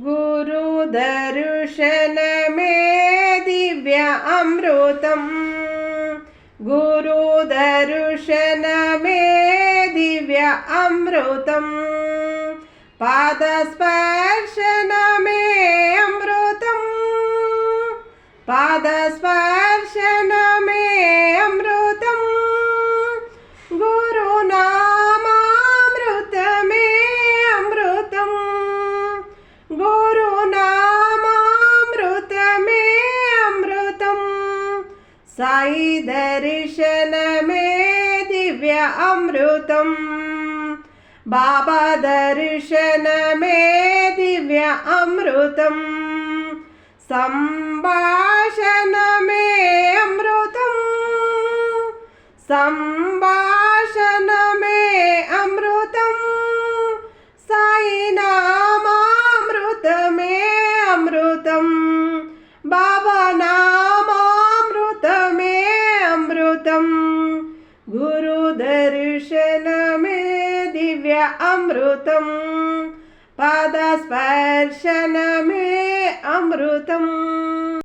गुरुदर्शनमे दिव्य अमृतं गुरुदर्शनमे दिव्य अमृतं पादस्पर्शनमे अमृतं पादस्पर्शनमे अमृतं गुरुनामामृतमे अमृतं गुरुनामामृतमे अमृतं साई दर्शनमे दिव्य अमृतं बाबा दर्शनमे दिव्य अमृतं संभाषणमे अमृतं संभाषणमे अमृतं साई नामामृतमे अमृतं बाबा नामामृतमे अमृतं गुरुदर्शनमे दिव्य अमृतं पादस्पर्शनमे अमृतम्।